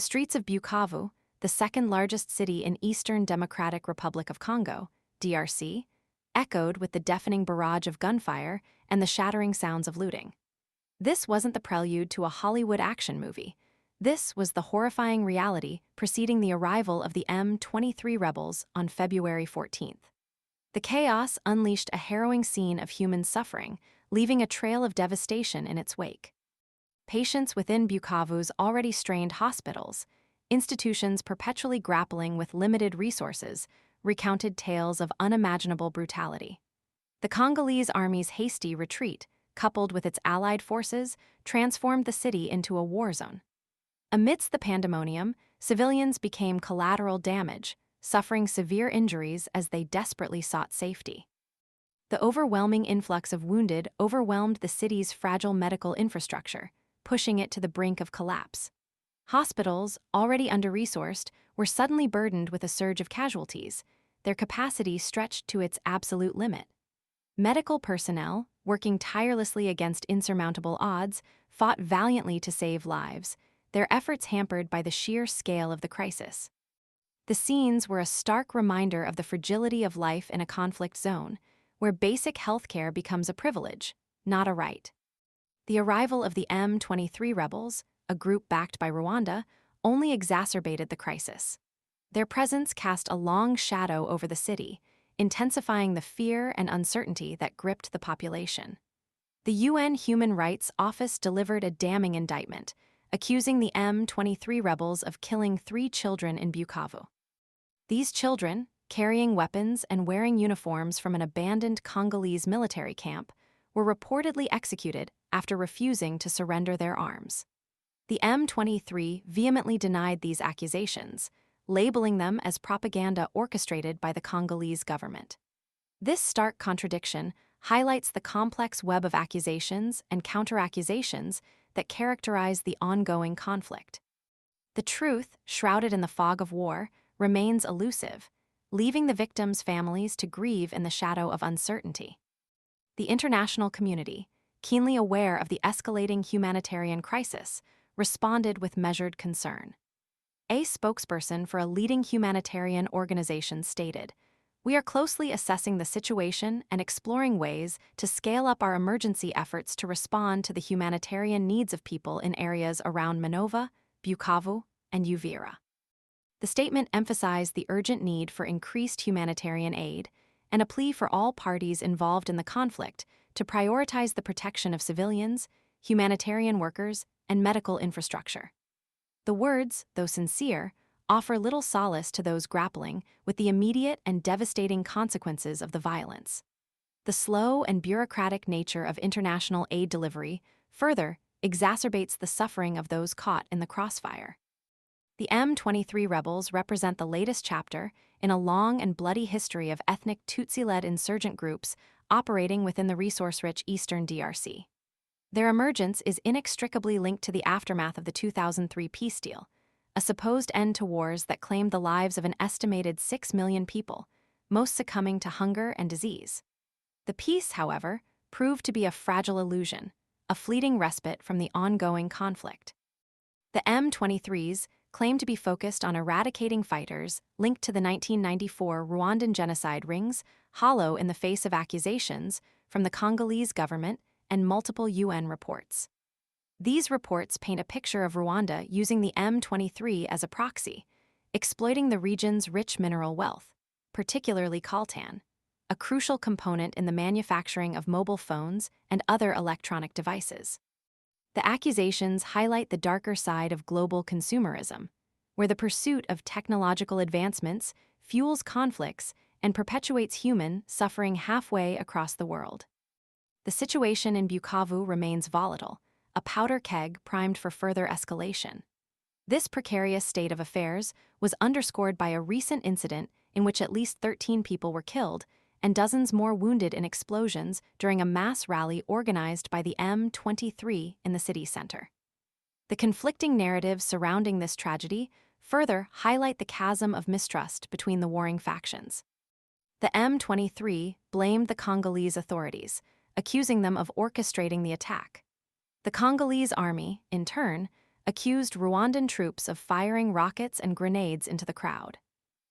The streets of Bukavu, the second-largest city in Eastern Democratic Republic of Congo, DRC, echoed with the deafening barrage of gunfire and the shattering sounds of looting. This wasn't the prelude to a Hollywood action movie. This was the horrifying reality preceding the arrival of the M23 rebels on February 14th. The chaos unleashed a harrowing scene of human suffering, leaving a trail of devastation in its wake. Patients within Bukavu's already strained hospitals, institutions perpetually grappling with limited resources, recounted tales of unimaginable brutality. The Congolese army's hasty retreat, coupled with its allied forces, transformed the city into a war zone. Amidst the pandemonium, civilians became collateral damage, suffering severe injuries as they desperately sought safety. The overwhelming influx of wounded overwhelmed the city's fragile medical infrastructure, pushing it to the brink of collapse. Hospitals, already under-resourced, were suddenly burdened with a surge of casualties, their capacity stretched to its absolute limit. Medical personnel, working tirelessly against insurmountable odds, fought valiantly to save lives, their efforts hampered by the sheer scale of the crisis. The scenes were a stark reminder of the fragility of life in a conflict zone, where basic healthcare becomes a privilege, not a right. The arrival of the M23 rebels, a group backed by Rwanda, only exacerbated the crisis. Their presence cast a long shadow over the city, intensifying the fear and uncertainty that gripped the population. The UN Human Rights Office delivered a damning indictment, accusing the M23 rebels of killing 3 children in Bukavu. These children, carrying weapons and wearing uniforms from an abandoned Congolese military camp, were reportedly executed after refusing to surrender their arms. The M23 vehemently denied these accusations, labeling them as propaganda orchestrated by the Congolese government. This stark contradiction highlights the complex web of accusations and counter-accusations that characterize the ongoing conflict. The truth, shrouded in the fog of war, remains elusive, leaving the victims' families to grieve in the shadow of uncertainty. The international community, keenly aware of the escalating humanitarian crisis, responded with measured concern. A spokesperson for a leading humanitarian organization stated, "We are closely assessing the situation and exploring ways to scale up our emergency efforts to respond to the humanitarian needs of people in areas around Minova, Bukavu, and Uvira." The statement emphasized the urgent need for increased humanitarian aid and a plea for all parties involved in the conflict to prioritize the protection of civilians, humanitarian workers, and medical infrastructure. The words, though sincere, offer little solace to those grappling with the immediate and devastating consequences of the violence. The slow and bureaucratic nature of international aid delivery further exacerbates the suffering of those caught in the crossfire. The M23 rebels represent the latest chapter in a long and bloody history of ethnic Tutsi-led insurgent groups operating within the resource-rich eastern DRC. Their emergence is inextricably linked to the aftermath of the 2003 peace deal, a supposed end to wars that claimed the lives of an estimated 6 million people, most succumbing to hunger and disease. The peace, however, proved to be a fragile illusion, a fleeting respite from the ongoing conflict. The M23s claim to be focused on eradicating fighters linked to the 1994 Rwandan genocide rings, hollow in the face of accusations from the Congolese government and multiple UN reports. These reports paint a picture of Rwanda using the M23 as a proxy, exploiting the region's rich mineral wealth, particularly coltan, a crucial component in the manufacturing of mobile phones and other electronic devices. The accusations highlight the darker side of global consumerism, where the pursuit of technological advancements fuels conflicts and perpetuates human suffering halfway across the world. The situation in Bukavu remains volatile, a powder keg primed for further escalation. This precarious state of affairs was underscored by a recent incident in which at least 13 people were killed and dozens more wounded in explosions during a mass rally organized by the M23 in the city center. The conflicting narratives surrounding this tragedy further highlight the chasm of mistrust between the warring factions. The M23 blamed the Congolese authorities, accusing them of orchestrating the attack. The Congolese army, in turn, accused Rwandan troops of firing rockets and grenades into the crowd.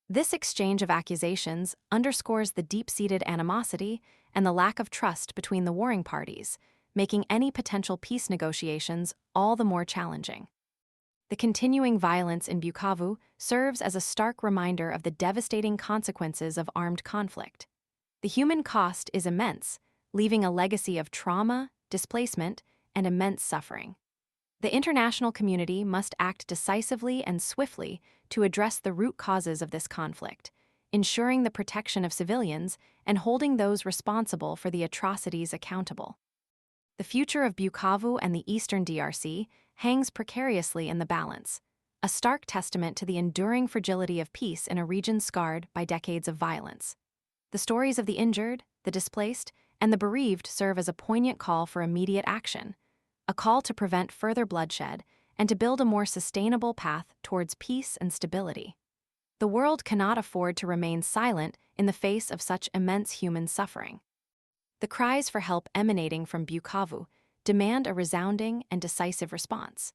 This exchange of accusations underscores the deep-seated animosity and the lack of trust between the warring parties, making any potential peace negotiations all the more challenging. The continuing violence in Bukavu serves as a stark reminder of the devastating consequences of armed conflict. The human cost is immense, leaving a legacy of trauma, displacement, and immense suffering. The international community must act decisively and swiftly to address the root causes of this conflict, ensuring the protection of civilians and holding those responsible for the atrocities accountable. The future of Bukavu and the eastern DRC hangs precariously in the balance, a stark testament to the enduring fragility of peace in a region scarred by decades of violence. The stories of the injured, the displaced, and the bereaved serve as a poignant call for immediate action, a call to prevent further bloodshed and to build a more sustainable path towards peace and stability. The world cannot afford to remain silent in the face of such immense human suffering. The cries for help emanating from Bukavu demand a resounding and decisive response.